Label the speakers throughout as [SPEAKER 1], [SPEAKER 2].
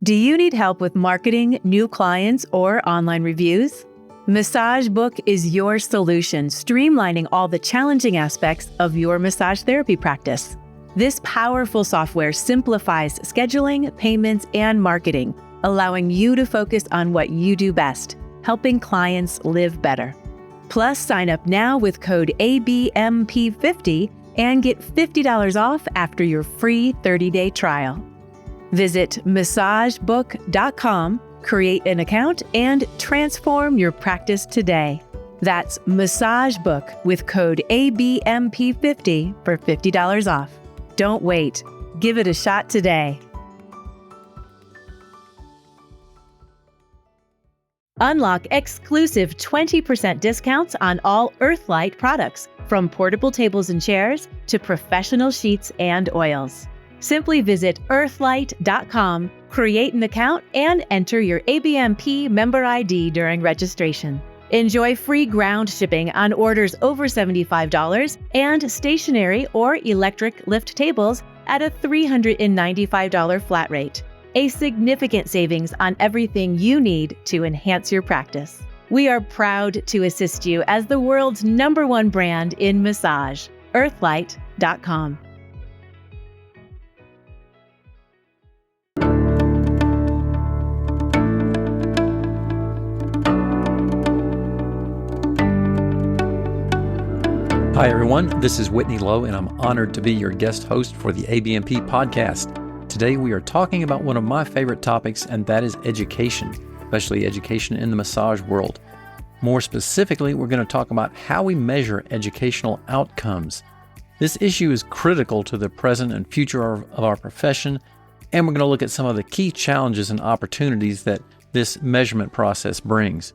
[SPEAKER 1] Do you need help with marketing, new clients, or online reviews? MassageBook is your solution, streamlining all the challenging aspects of your massage therapy practice. This powerful software simplifies scheduling, payments, and marketing, allowing you to focus on what you do best, helping clients live better. Plus, sign up now with code ABMP50 and get $50 off after your free 30-day trial. Visit massagebook.com, create an account, and transform your practice today. That's MassageBook with code ABMP50 for $50 off. Don't wait. Give it a shot today. Unlock exclusive 20% discounts on all Earthlight products, from portable tables and chairs to professional sheets and oils. Simply visit earthlight.com, create an account, and enter your ABMP member ID during registration. Enjoy free ground shipping on orders over $75 and stationary or electric lift tables at a $395 flat rate. A significant savings on everything you need to enhance your practice. We are proud to assist you as the world's #1 brand in massage. Earthlight.com.
[SPEAKER 2] Hi, everyone. This is Whitney Lowe, and I'm honored to be your guest host for the ABMP Podcast. Today, we are talking about one of my favorite topics, and that is education, especially education in the massage world. More specifically, we're going to talk about how we measure educational outcomes. This issue is critical to the present and future of our profession, and we're going to look at some of the key challenges and opportunities that this measurement process brings.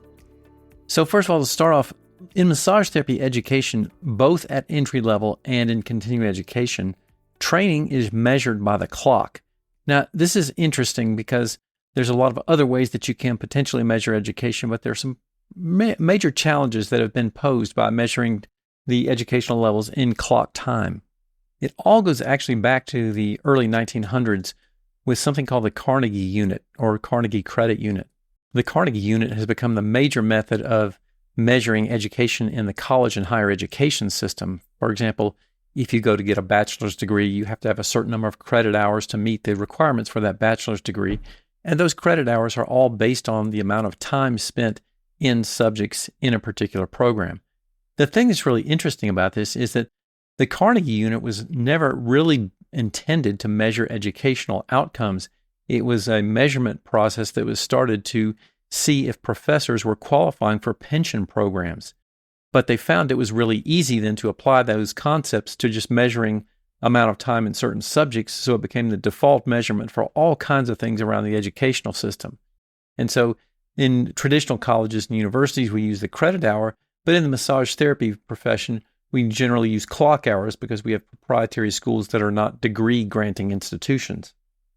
[SPEAKER 2] So first of all, to start off, in massage therapy education, both at entry level and in continuing education, training is measured by the clock. Now, this is interesting because there's a lot of other ways that you can potentially measure education, but there are some major challenges that have been posed by measuring the educational levels in clock time. It all goes actually back to the early 1900s with something called the Carnegie Unit or Carnegie Credit Unit. The Carnegie Unit has become the major method of measuring education in the college and higher education system. For example, if you go to get a bachelor's degree, you have to have a certain number of credit hours to meet the requirements for that bachelor's degree. And those credit hours are all based on the amount of time spent in subjects in a particular program. The thing that's really interesting about this is that the Carnegie Unit was never really intended to measure educational outcomes. It was a measurement process that was started to see if professors were qualifying for pension programs. But they found it was really easy then to apply those concepts to just measuring amount of time in certain subjects, so it became the default measurement for all kinds of things around the educational system. And so in traditional colleges and universities, we use the credit hour, but in the massage therapy profession, we generally use clock hours because we have proprietary schools that are not degree-granting institutions.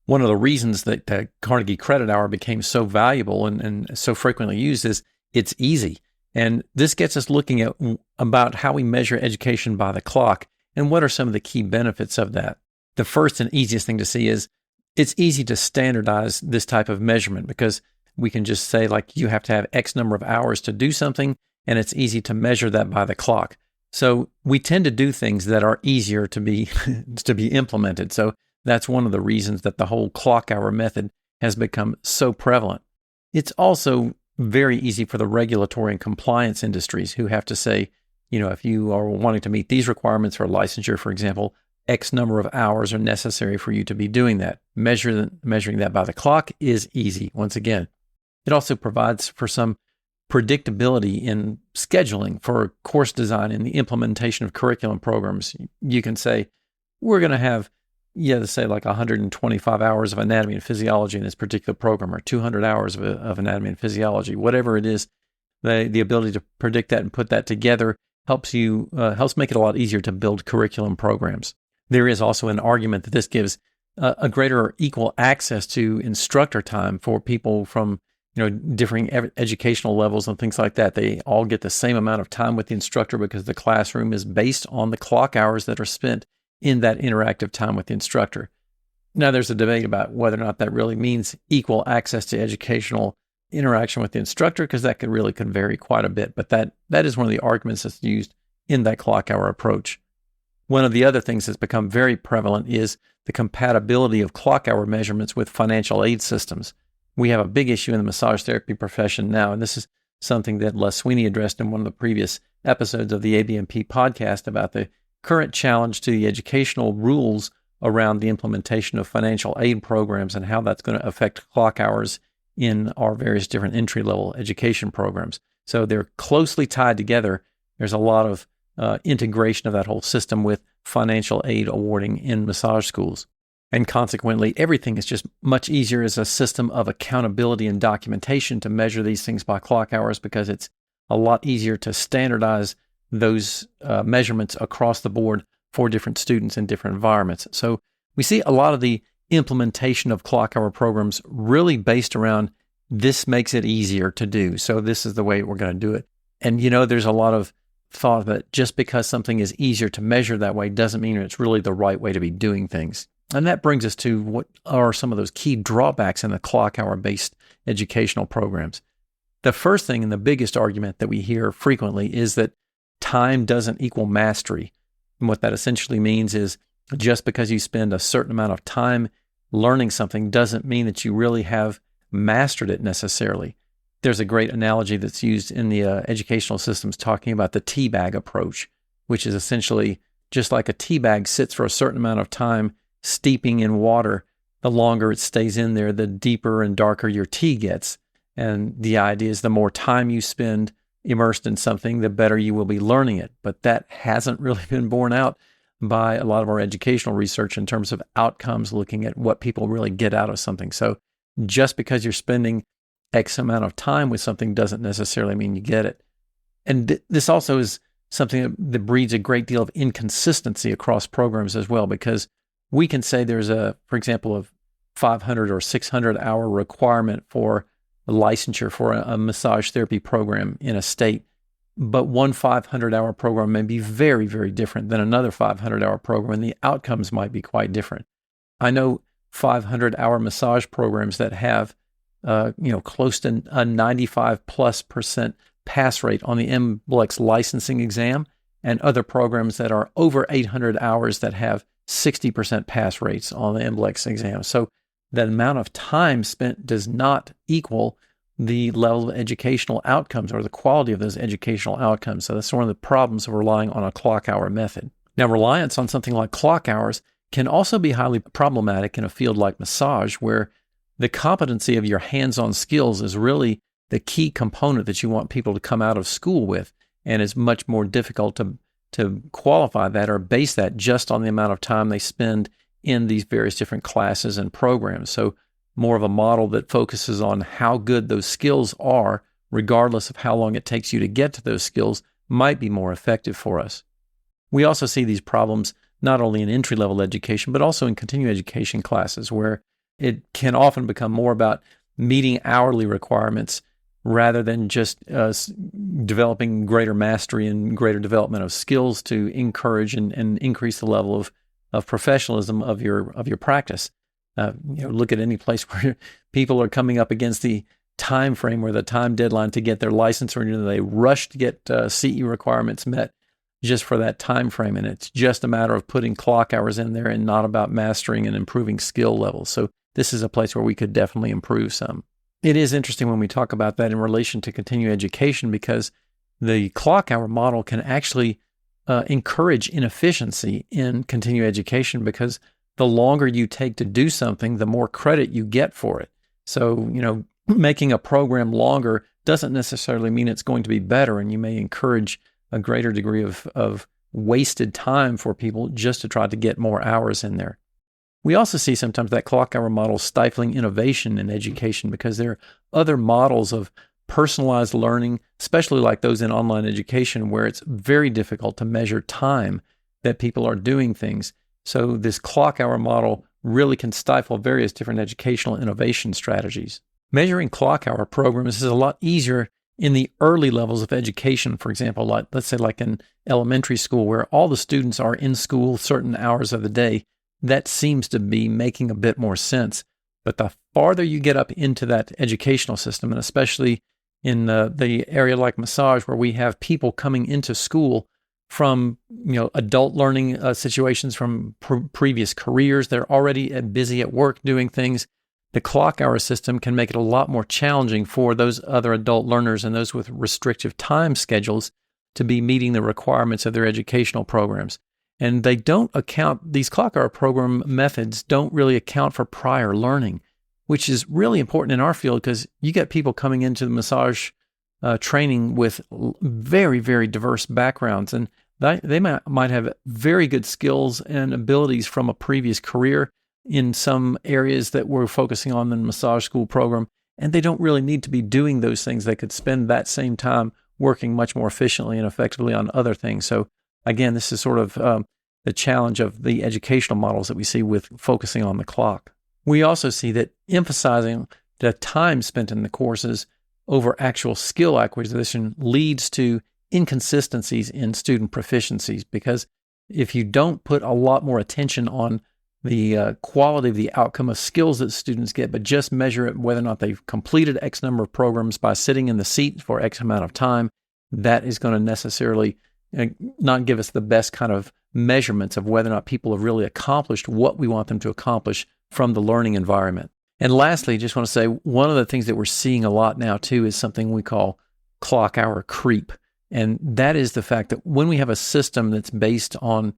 [SPEAKER 2] One of the reasons that the Carnegie Credit Hour became so valuable and so frequently used is it's easy. And this gets us looking at about how we measure education by the clock and what are some of the key benefits of that. The first and easiest thing to see is it's easy to standardize this type of measurement because we can just say, like, you have to have X number of hours to do something, and it's easy to measure that by the clock. So we tend to do things that are easier to be implemented. So that's one of the reasons that the whole clock hour method has become so prevalent. It's also very easy for the regulatory and compliance industries who have to say, if you are wanting to meet these requirements for licensure, for example, X number of hours are necessary for you to be doing that. Measuring that by the clock is easy, once again. It also provides for some predictability in scheduling for course design and the implementation of curriculum programs. You can say, we're going to have say like 125 hours of anatomy and physiology in this particular program, or 200 hours of anatomy and physiology, whatever it is. The ability to predict that and put that together helps make it a lot easier to build curriculum programs. There is also an argument that this gives a greater or equal access to instructor time for people from differing educational levels and things like that. They all get the same amount of time with the instructor because the classroom is based on the clock hours that are spent in that interactive time with the instructor. Now, there's a debate about whether or not that really means equal access to educational interaction with the instructor, because that could vary quite a bit. But that is one of the arguments that's used in that clock hour approach. One of the other things that's become very prevalent is the compatibility of clock hour measurements with financial aid systems. We have a big issue in the massage therapy profession now, and this is something that Les Sweeney addressed in one of the previous episodes of the ABMP podcast about the current challenge to the educational rules around the implementation of financial aid programs and how that's going to affect clock hours in our various different entry-level education programs. So they're closely tied together. There's a lot of integration of that whole system with financial aid awarding in massage schools. And consequently, everything is just much easier as a system of accountability and documentation to measure these things by clock hours, because it's a lot easier to standardize those measurements across the board for different students in different environments. So we see a lot of the implementation of clock hour programs really based around this makes it easier to do. So this is the way we're going to do it. And there's a lot of thought that just because something is easier to measure that way doesn't mean it's really the right way to be doing things. And that brings us to what are some of those key drawbacks in the clock hour-based educational programs. The first thing and the biggest argument that we hear frequently is that time doesn't equal mastery. And what that essentially means is just because you spend a certain amount of time learning something doesn't mean that you really have mastered it necessarily. There's a great analogy that's used in the educational systems talking about the tea bag approach, which is essentially just like a tea bag sits for a certain amount of time steeping in water. The longer it stays in there, the deeper and darker your tea gets. And the idea is the more time you spend immersed in something, the better you will be learning it. But that hasn't really been borne out by a lot of our educational research in terms of outcomes, looking at what people really get out of something. So just because you're spending X amount of time with something doesn't necessarily mean you get it. And this also is something that breeds a great deal of inconsistency across programs as well, because we can say there's for example, a 500 or 600 hour requirement for a licensure for a massage therapy program in a state, but one 500-hour program may be very, very different than another 500-hour program, and the outcomes might be quite different. I know 500-hour massage programs that have close to a 95+% pass rate on the MBLEX licensing exam, and other programs that are over 800 hours that have 60% pass rates on the MBLEX exam. So the amount of time spent does not equal the level of educational outcomes or the quality of those educational outcomes. So that's one of the problems of relying on a clock hour method. Now, reliance on something like clock hours can also be highly problematic in a field like massage, where the competency of your hands-on skills is really the key component that you want people to come out of school with, and it's much more difficult to qualify that or base that just on the amount of time they spend in these various different classes and programs. So more of a model that focuses on how good those skills are, regardless of how long it takes you to get to those skills, might be more effective for us. We also see these problems not only in entry-level education, but also in continuing education classes, where it can often become more about meeting hourly requirements rather than just developing greater mastery and greater development of skills to encourage and increase the level of professionalism of your practice. Look at any place where people are coming up against the time frame or the time deadline to get their license, or they rush to get CE requirements met just for that time frame, and it's just a matter of putting clock hours in there and not about mastering and improving skill levels. So this is a place where we could definitely improve some. It is interesting when we talk about that in relation to continuing education, because the clock hour model can actually encourage inefficiency in continuing education, because the longer you take to do something, the more credit you get for it. So, making a program longer doesn't necessarily mean it's going to be better, and you may encourage a greater degree of wasted time for people just to try to get more hours in there. We also see sometimes that clock hour model stifling innovation in education, because there are other models of personalized learning, especially like those in online education, where it's very difficult to measure time that people are doing things. So this clock hour model really can stifle various different educational innovation strategies. Measuring clock hour programs is a lot easier in the early levels of education. For example, let's say like in elementary school, where all the students are in school certain hours of the day. that seems to be making a bit more sense. But the farther you get up into that educational system, and especially in the area like massage, where we have people coming into school from adult learning situations, from previous careers, they're already busy at work doing things. The clock hour system can make it a lot more challenging for those other adult learners and those with restrictive time schedules to be meeting the requirements of their educational programs. And they don't account, these clock hour program methods don't really account for prior learning, which is really important in our field because you get people coming into the massage training with very, very diverse backgrounds. And they might have very good skills and abilities from a previous career in some areas that we're focusing on in the massage school program. And they don't really need to be doing those things. They could spend that same time working much more efficiently and effectively on other things. So again, this is sort of the challenge of the educational models that we see with focusing on the clock. We also see that emphasizing the time spent in the courses over actual skill acquisition leads to inconsistencies in student proficiencies, because if you don't put a lot more attention on the quality of the outcome of skills that students get, but just measure it whether or not they've completed X number of programs by sitting in the seat for X amount of time, that is going to necessarily not give us the best kind of measurements of whether or not people have really accomplished what we want them to accomplish from the learning environment. And lastly, just want to say one of the things that we're seeing a lot now too is something we call clock hour creep. And that is the fact that when we have a system that's based on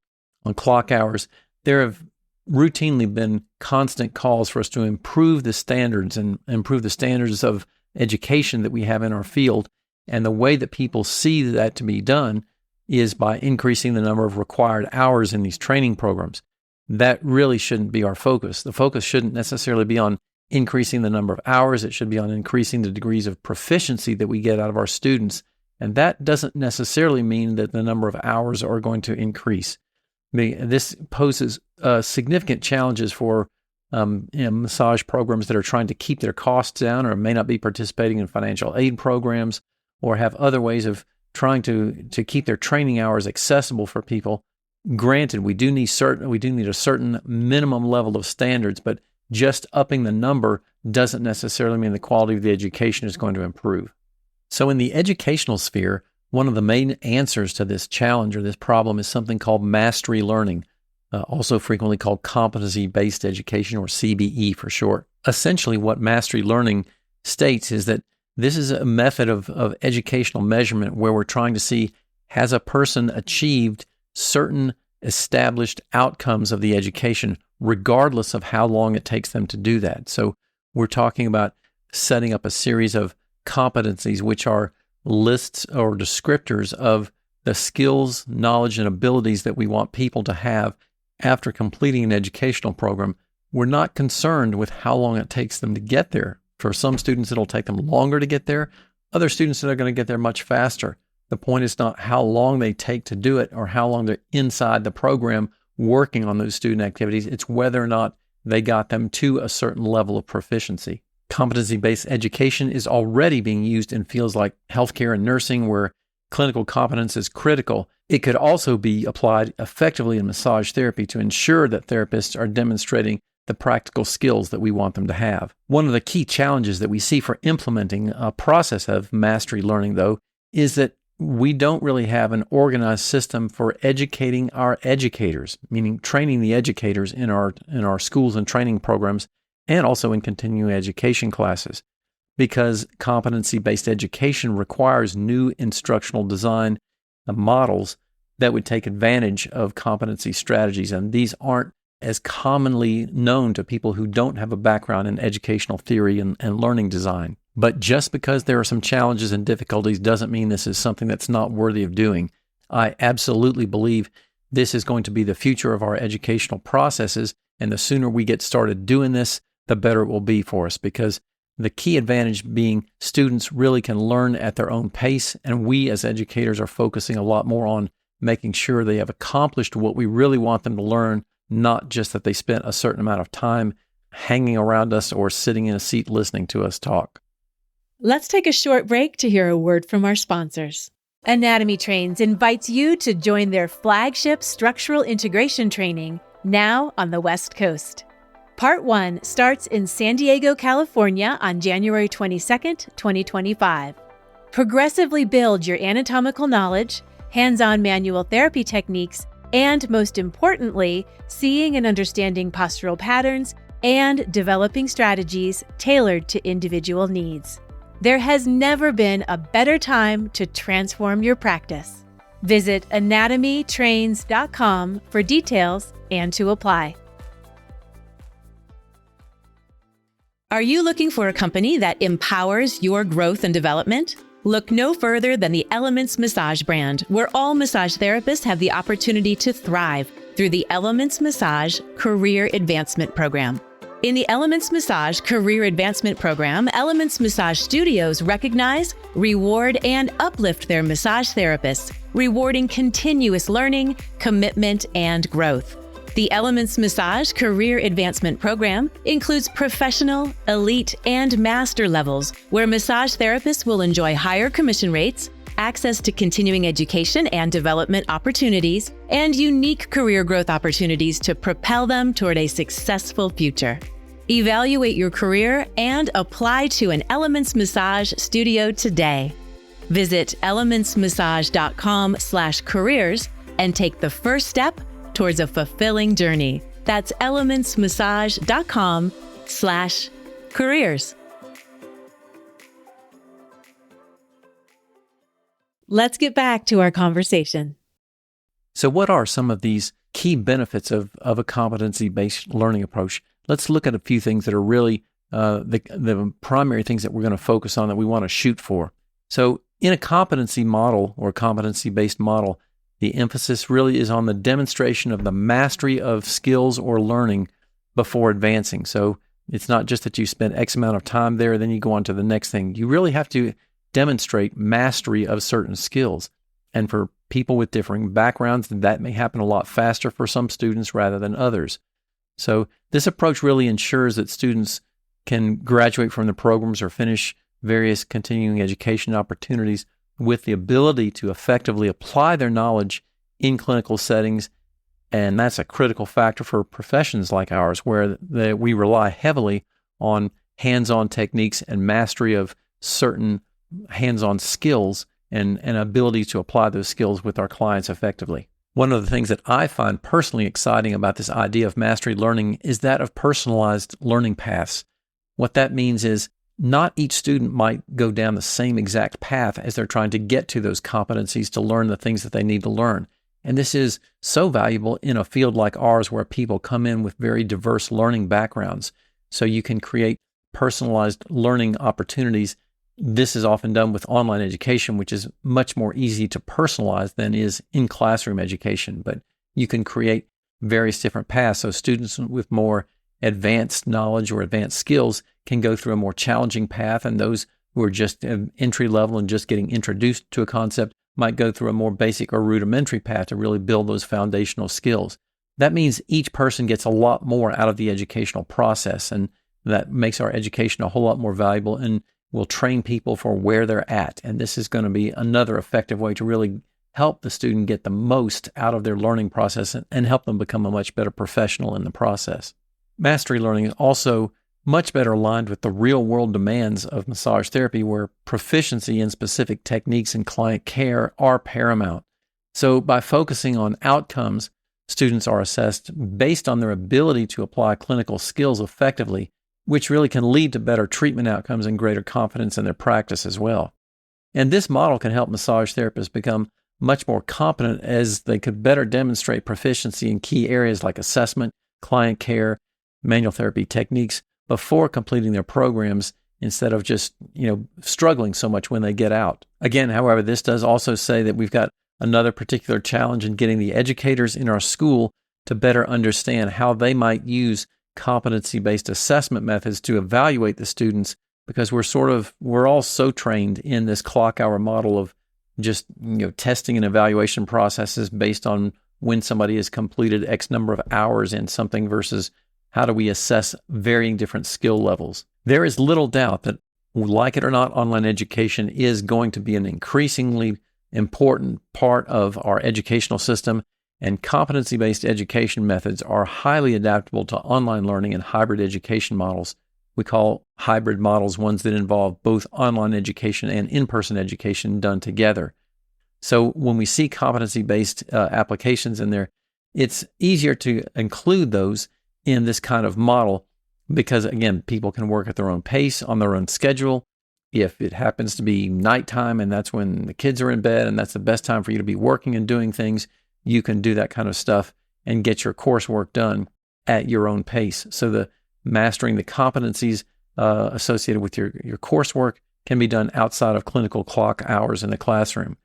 [SPEAKER 2] clock hours, there have routinely been constant calls for us to improve the standards and improve the standards of education that we have in our field. And the way that people see that to be done is by increasing the number of required hours in these training programs. That really shouldn't be our focus. The focus shouldn't necessarily be on increasing the number of hours. It should be on increasing the degrees of proficiency that we get out of our students. And that doesn't necessarily mean that the number of hours are going to increase. This poses significant challenges for massage programs that are trying to keep their costs down or may not be participating in financial aid programs or have other ways of trying to keep their training hours accessible for people. Granted, we do need a certain minimum level of standards, but just upping the number doesn't necessarily mean the quality of the education is going to improve. So in the educational sphere, one of the main answers to this challenge or this problem is something called mastery learning, also frequently called competency-based education, or CBE for short. Essentially, what mastery learning states is that this is a method of educational measurement where we're trying to see, has a person achieved certain established outcomes of the education, regardless of how long it takes them to do that. So we're talking about setting up a series of competencies, which are lists or descriptors of the skills, knowledge, and abilities that we want people to have after completing an educational program. We're not concerned with how long it takes them to get there. For some students, it'll take them longer to get there. Other students are going to get there much faster. The point is not how long they take to do it or how long they're inside the program working on those student activities. It's whether or not they got them to a certain level of proficiency. Competency-based education is already being used in fields like healthcare and nursing, where clinical competence is critical. It could also be applied effectively in massage therapy to ensure that therapists are demonstrating the practical skills that we want them to have. One of the key challenges that we see for implementing a process of mastery learning, though, is that we don't really have an organized system for educating our educators, meaning training the educators in our schools and training programs, and also in continuing education classes, because competency-based education requires new instructional design models that would take advantage of competency strategies, and these aren't as commonly known to people who don't have a background in educational theory and learning design. But just because there are some challenges and difficulties doesn't mean this is something that's not worthy of doing. I absolutely believe this is going to be the future of our educational processes, and the sooner we get started doing this, the better it will be for us, because the key advantage being students really can learn at their own pace, and we as educators are focusing a lot more on making sure they have accomplished what we really want them to learn, not just that they spent a certain amount of time hanging around us or sitting in a seat listening to us talk.
[SPEAKER 1] Let's take a short break to hear a word from our sponsors. Anatomy Trains invites you to join their flagship structural integration training, now on the West Coast. Part 1 starts in San Diego, California on January 22nd, 2025. Progressively build your anatomical knowledge, hands-on manual therapy techniques, and most importantly, seeing and understanding postural patterns and developing strategies tailored to individual needs. There has never been a better time to transform your practice. Visit anatomytrains.com for details and to apply. Are you looking for a company that empowers your growth and development? Look no further than the Elements Massage brand, where all massage therapists have the opportunity to thrive through the Elements Massage Career Advancement Program. In the Elements Massage Career Advancement Program, Elements Massage Studios recognize, reward, and uplift their massage therapists, rewarding continuous learning, commitment, and growth. The Elements Massage Career Advancement Program includes professional, elite, and master levels, where massage therapists will enjoy higher commission rates, access to continuing education and development opportunities, and unique career growth opportunities to propel them toward a successful future. Evaluate your career and apply to an Elements Massage studio today. Visit elementsmassage.com/careers and take the first step towards a fulfilling journey. That's elementsmassage.com/careers. Let's get back to our conversation.
[SPEAKER 2] So what are some of these key benefits of a competency-based learning approach? Let's look at a few things that are really the primary things that we're going to focus on that we want to shoot for. So in a competency model or competency-based model, the emphasis really is on the demonstration of the mastery of skills or learning before advancing. So it's not just that you spend X amount of time there, then you go on to the next thing. You really have to demonstrate mastery of certain skills. And for people with differing backgrounds, that may happen a lot faster for some students rather than others. So this approach really ensures that students can graduate from the programs or finish various continuing education opportunities with the ability to effectively apply their knowledge in clinical settings. And that's a critical factor for professions like ours, where we rely heavily on hands-on techniques and mastery of certain hands-on skills and ability to apply those skills with our clients effectively. One of the things that I find personally exciting about this idea of mastery learning is that of personalized learning paths. What that means is not each student might go down the same exact path as they're trying to get to those competencies to learn the things that they need to learn. And this is so valuable in a field like ours where people come in with very diverse learning backgrounds. So you can create personalized learning opportunities. This is often done with online education, which is much more easy to personalize than is in classroom education. But you can create various different paths. So students with more advanced knowledge or advanced skills can go through a more challenging path, and those who are just entry level and just getting introduced to a concept might go through a more basic or rudimentary path to really build those foundational skills. That means each person gets a lot more out of the educational process, and that makes our education a whole lot more valuable and will train people for where they're at. And this is going to be another effective way to really help the student get the most out of their learning process and help them become a much better professional in the process. Mastery learning is also much better aligned with the real-world demands of massage therapy, where proficiency in specific techniques and client care are paramount. So by focusing on outcomes, students are assessed based on their ability to apply clinical skills effectively, which really can lead to better treatment outcomes and greater confidence in their practice as well. And this model can help massage therapists become much more competent as they could better demonstrate proficiency in key areas like assessment, client care, manual therapy techniques before completing their programs, instead of just, struggling so much when they get out. Again, however, this does also say that we've got another particular challenge in getting the educators in our school to better understand how they might use competency-based assessment methods to evaluate the students, because we're all so trained in this clock hour model of just, testing and evaluation processes based on when somebody has completed X number of hours in something versus how do we assess varying different skill levels. There is little doubt that, like it or not, online education is going to be an increasingly important part of our educational system, And competency-based education methods are highly adaptable to online learning and hybrid education models. We call hybrid models ones that involve both online education and in-person education done together. So when we see competency-based applications in there, it's easier to include those in this kind of model because, again, people can work at their own pace, on their own schedule. If it happens to be nighttime and that's when the kids are in bed and that's the best time for you to be working and doing things, you can do that kind of stuff and get your coursework done at your own pace. So the mastering the competencies associated with your coursework can be done outside of clinical clock hours in the classroom.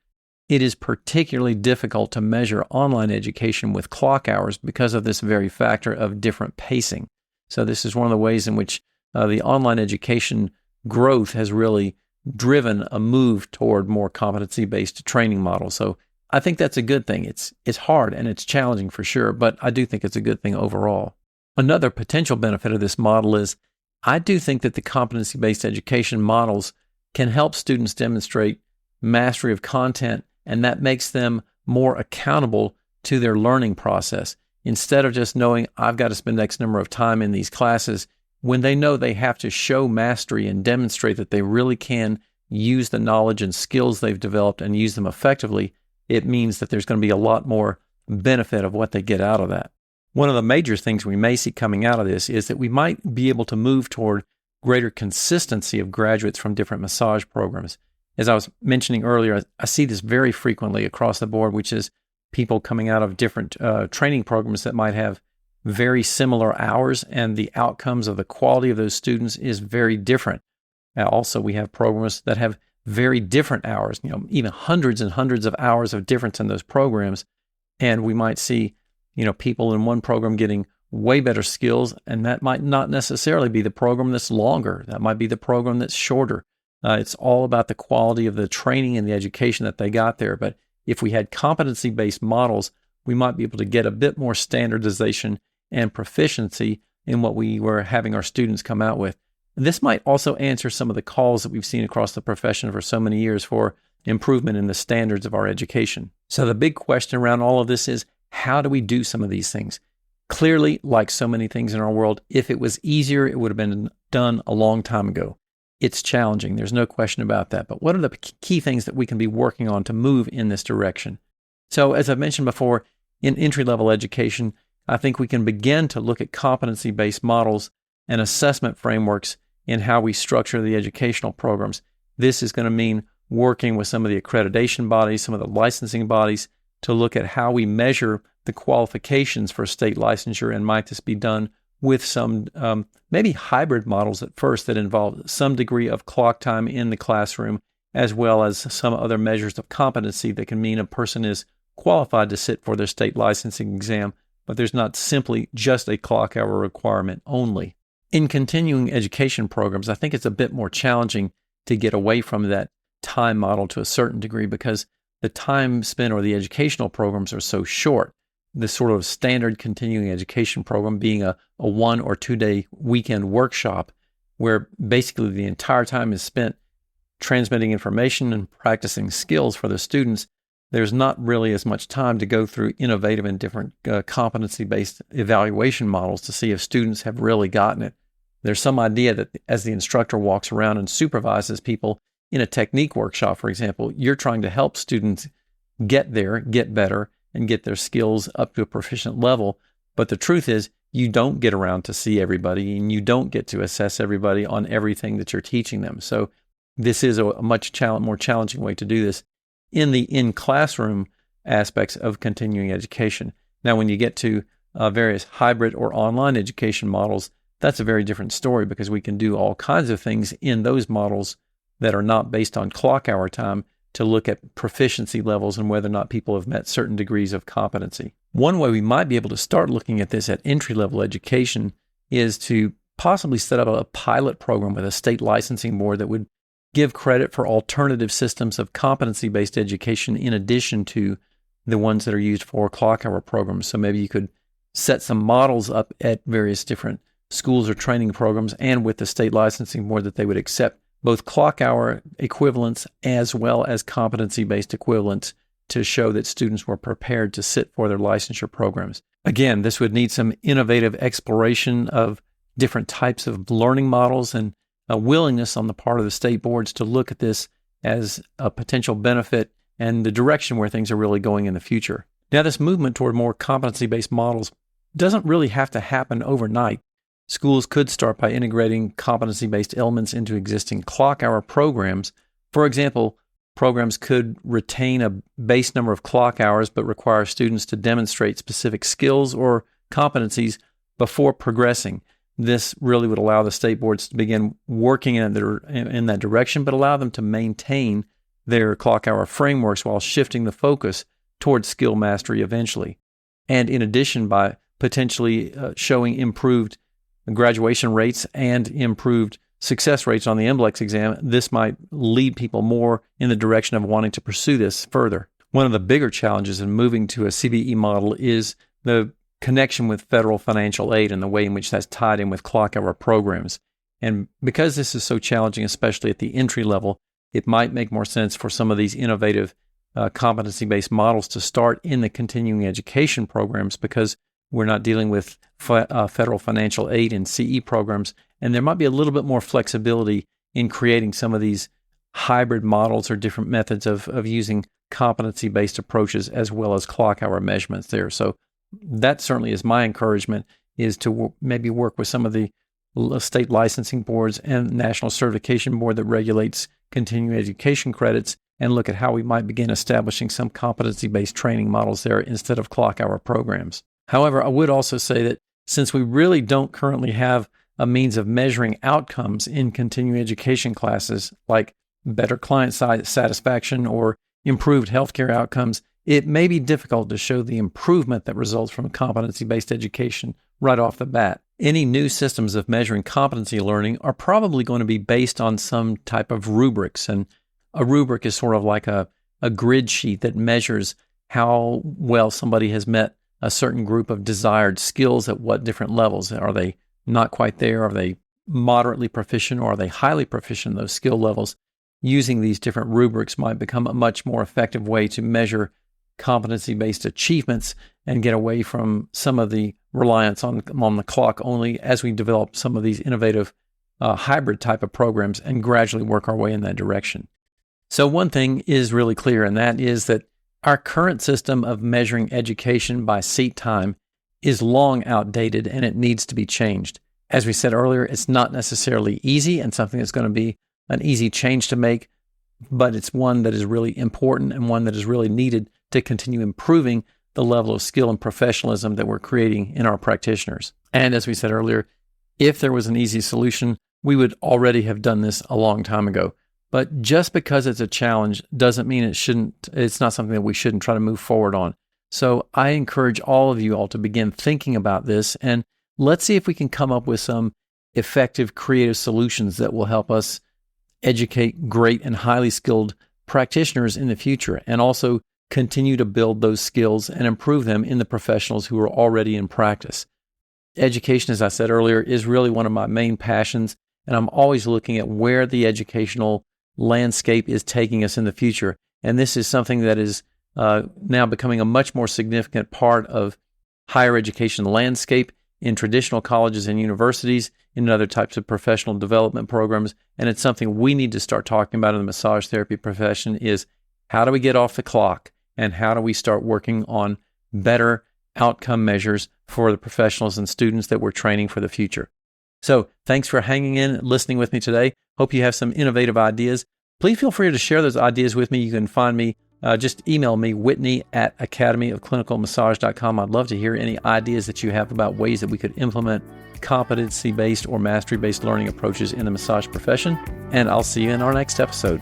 [SPEAKER 2] It is particularly difficult to measure online education with clock hours because of this very factor of different pacing. So this is one of the ways in which the online education growth has really driven a move toward more competency-based training models. So I think that's a good thing. It's hard and it's challenging for sure, but I do think it's a good thing overall. Another potential benefit of this model is I do think that the competency-based education models can help students demonstrate mastery of content, and that makes them more accountable to their learning process. Instead of just knowing, I've got to spend X number of time in these classes, when they know they have to show mastery and demonstrate that they really can use the knowledge and skills they've developed and use them effectively, it means that there's going to be a lot more benefit of what they get out of that. One of the major things we may see coming out of this is that we might be able to move toward greater consistency of graduates from different massage programs. As I was mentioning earlier, I see this very frequently across the board, which is people coming out of different training programs that might have very similar hours, and the outcomes of the quality of those students is very different. Now, also, we have programs that have very different hours, even hundreds and hundreds of hours of difference in those programs. And we might see, people in one program getting way better skills, and that might not necessarily be the program that's longer. That might be the program that's shorter. It's all about the quality of the training and the education that they got there. But if we had competency-based models, we might be able to get a bit more standardization and proficiency in what we were having our students come out with. This might also answer some of the calls that we've seen across the profession for so many years for improvement in the standards of our education. So the big question around all of this is, how do we do some of these things? Clearly, like so many things in our world, if it was easier, it would have been done a long time ago. It's challenging. There's no question about that. But what are the key things that we can be working on to move in this direction? So as I've mentioned before, in entry-level education, I think we can begin to look at competency-based models and assessment frameworks in how we structure the educational programs. This is going to mean working with some of the accreditation bodies, some of the licensing bodies, to look at how we measure the qualifications for state licensure, and might this be done with some maybe hybrid models at first that involve some degree of clock time in the classroom, as well as some other measures of competency that can mean a person is qualified to sit for their state licensing exam, but there's not simply just a clock hour requirement only. In continuing education programs, I think it's a bit more challenging to get away from that time model to a certain degree because the time spent or the educational programs are so short. The sort of standard continuing education program being a 1 or 2 day weekend workshop where basically the entire time is spent transmitting information and practicing skills for the students. There's not really as much time to go through innovative and different competency-based evaluation models to see if students have really gotten it. There's some idea that as the instructor walks around and supervises people in a technique workshop, for example, you're trying to help students get there, get better, and get their skills up to a proficient level. But the truth is, you don't get around to see everybody, and you don't get to assess everybody on everything that you're teaching them. So this is a much more challenging way to do this in the in-classroom aspects of continuing education. Now, when you get to various hybrid or online education models, that's a very different story because we can do all kinds of things in those models that are not based on clock hour time to look at proficiency levels and whether or not people have met certain degrees of competency. One way we might be able to start looking at this at entry-level education is to possibly set up a pilot program with a state licensing board that would give credit for alternative systems of competency-based education in addition to the ones that are used for clock hour programs. So maybe you could set some models up at various different schools or training programs and with the state licensing board that they would accept both clock hour equivalents as well as competency-based equivalents to show that students were prepared to sit for their licensure programs. Again, this would need some innovative exploration of different types of learning models and a willingness on the part of the state boards to look at this as a potential benefit and the direction where things are really going in the future. Now, this movement toward more competency-based models doesn't really have to happen overnight. Schools could start by integrating competency-based elements into existing clock hour programs. For example, programs could retain a base number of clock hours but require students to demonstrate specific skills or competencies before progressing. This really would allow the state boards to begin working in that direction, but allow them to maintain their clock hour frameworks while shifting the focus towards skill mastery eventually. And in addition, by potentially showing improved graduation rates and improved success rates on the NBLEX exam, this might lead people more in the direction of wanting to pursue this further. One of the bigger challenges in moving to a CBE model is the connection with federal financial aid and the way in which that's tied in with clock hour programs. And because this is so challenging, especially at the entry level, it might make more sense for some of these innovative competency-based models to start in the continuing education programs, because we're not dealing with federal financial aid and CE programs, and there might be a little bit more flexibility in creating some of these hybrid models or different methods of using competency-based approaches as well as clock hour measurements there. So that certainly is my encouragement, is to maybe work with some of the state licensing boards and national certification board that regulates continuing education credits, and look at how we might begin establishing some competency-based training models there instead of clock hour programs. However, I would also say that since we really don't currently have a means of measuring outcomes in continuing education classes, like better client satisfaction or improved healthcare outcomes, it may be difficult to show the improvement that results from competency-based education right off the bat. Any new systems of measuring competency learning are probably going to be based on some type of rubrics, and a rubric is sort of like a grid sheet that measures how well somebody has met a certain group of desired skills at what different levels. Are they not quite there? Are they moderately proficient, or are they highly proficient in those skill levels? Using these different rubrics might become a much more effective way to measure competency-based achievements and get away from some of the reliance on the clock only as we develop some of these innovative hybrid type of programs and gradually work our way in that direction. So one thing is really clear, and that is that our current system of measuring education by seat time is long outdated, and it needs to be changed. As we said earlier, it's not necessarily easy and something that's going to be an easy change to make, but it's one that is really important and one that is really needed to continue improving the level of skill and professionalism that we're creating in our practitioners. And as we said earlier, if there was an easy solution, we would already have done this a long time ago. But just because it's a challenge doesn't mean it's not something that we shouldn't try to move forward on. So I encourage all of you all to begin thinking about this, and let's see if we can come up with some effective, creative solutions that will help us educate great and highly skilled practitioners in the future, and also continue to build those skills and improve them in the professionals who are already in practice. Education, as I said earlier, is really one of my main passions, and I'm always looking at where the educational landscape is taking us in the future. And this is something that is now becoming a much more significant part of higher education landscape in traditional colleges and universities, in other types of professional development programs. And it's something we need to start talking about in the massage therapy profession, is how do we get off the clock, and how do we start working on better outcome measures for the professionals and students that we're training for the future. So thanks for hanging in and listening with me today. Hope you have some innovative ideas. Please feel free to share those ideas with me. You can find me, just email me, whitney@academyofclinicalmassage.com. I'd love to hear any ideas that you have about ways that we could implement competency-based or mastery-based learning approaches in the massage profession. And I'll see you in our next episode.